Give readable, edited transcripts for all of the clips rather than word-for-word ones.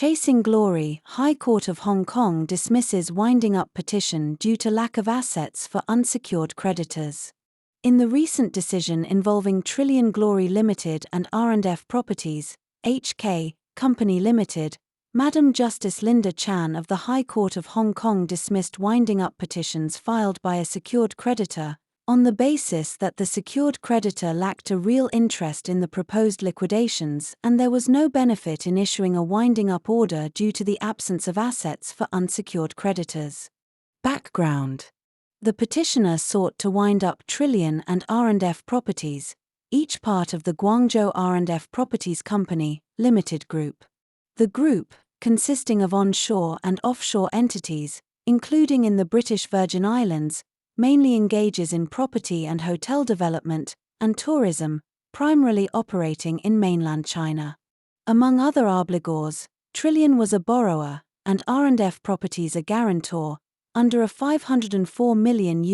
Chasing Glory, High Court of Hong Kong dismisses winding up petition due to lack of assets for unsecured creditors. In the recent decision involving Trillion Glory Limited and R&F Properties, HK, Company Limited, Madam Justice Linda Chan of the High Court of Hong Kong dismissed winding up petitions filed by a secured creditor, on the basis that the secured creditor lacked a real interest in the proposed liquidations and there was no benefit in issuing a winding up order due to the absence of assets for unsecured creditors. Background: the petitioner sought to wind up Trillion and R&F Properties, each part of the Guangzhou R&F Properties Co. Limited Group. The group, consisting of onshore and offshore entities, including in the British Virgin Islands, mainly engages in property and hotel development and tourism, primarily operating in mainland China. Among other obligors, Trillion was a borrower, and R&F Properties a guarantor, under a $504 million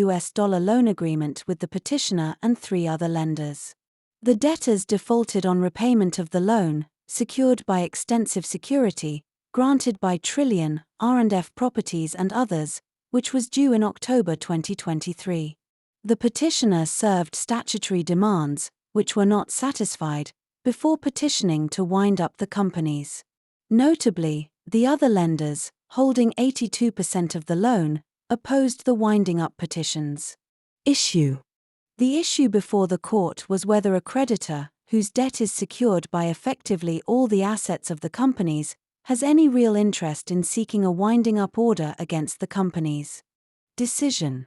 loan agreement with the petitioner and 3 other lenders. The debtors defaulted on repayment of the loan, secured by extensive security, granted by Trillion, R&F Properties and others, which was due in October 2023. The petitioner served statutory demands, which were not satisfied, before petitioning to wind up the companies. Notably, the other lenders, holding 82% of the loan, opposed the winding up petitions. Issue: the issue before the court was whether a creditor, whose debt is secured by effectively all the assets of the companies, has any real interest in seeking a winding up order against the companies. Decision: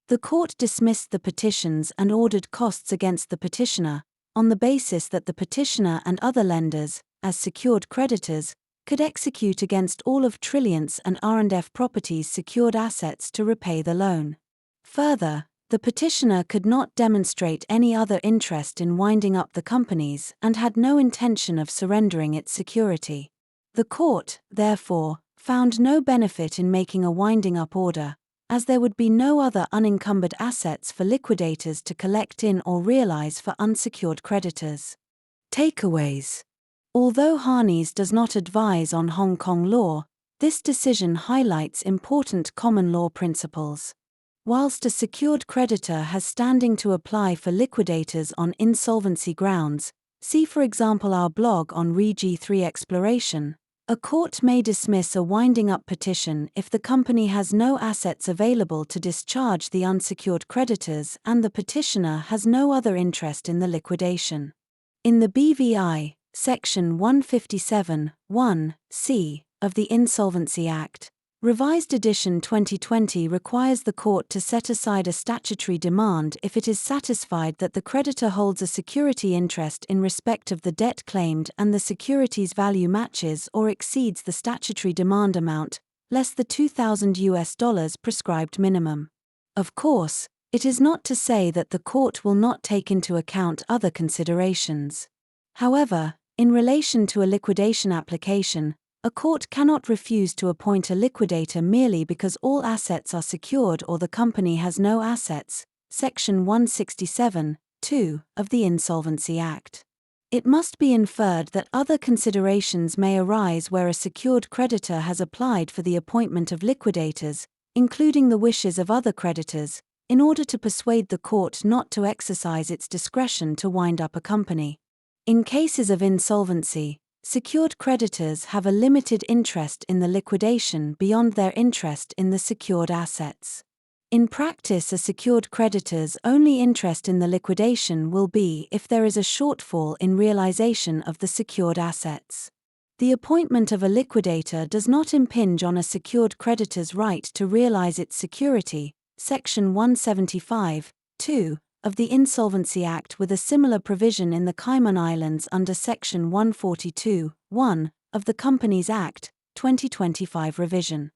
the court dismissed the petitions and ordered costs against the petitioner, on the basis that the petitioner and other lenders, as secured creditors, could execute against all of Trillion's and R&F Properties' secured assets to repay the loan. Further, the petitioner could not demonstrate any other interest in winding up the companies and had no intention of surrendering its security. The court, therefore, found no benefit in making a winding up order, as there would be no other unencumbered assets for liquidators to collect in or realize for unsecured creditors. Takeaways: although Harneys does not advise on Hong Kong law, this decision highlights important common law principles. Whilst a secured creditor has standing to apply for liquidators on insolvency grounds, see for example our blog on Re-G3 Exploration, a court may dismiss a winding up petition if the company has no assets available to discharge the unsecured creditors and the petitioner has no other interest in the liquidation. In the BVI, Section 157, 1(c) of the Insolvency Act, Revised Edition 2020 requires the court to set aside a statutory demand if it is satisfied that the creditor holds a security interest in respect of the debt claimed and the security's value matches or exceeds the statutory demand amount, less the $2,000 prescribed minimum. Of course, it is not to say that the court will not take into account other considerations. However, in relation to a liquidation application, a court cannot refuse to appoint a liquidator merely because all assets are secured or the company has no assets, Section 167, 2, of the Insolvency Act. It must be inferred that other considerations may arise where a secured creditor has applied for the appointment of liquidators, including the wishes of other creditors, in order to persuade the court not to exercise its discretion to wind up a company. In cases of insolvency, secured creditors have a limited interest in the liquidation beyond their interest in the secured assets. In practice, a secured creditor's only interest in the liquidation will be if there is a shortfall in realization of the secured assets. The appointment of a liquidator does not impinge on a secured creditor's right to realize its security, Section 175, 2, of the Insolvency Act, with a similar provision in the Cayman Islands under Section 142, 1, of the Companies Act, 2025 revision.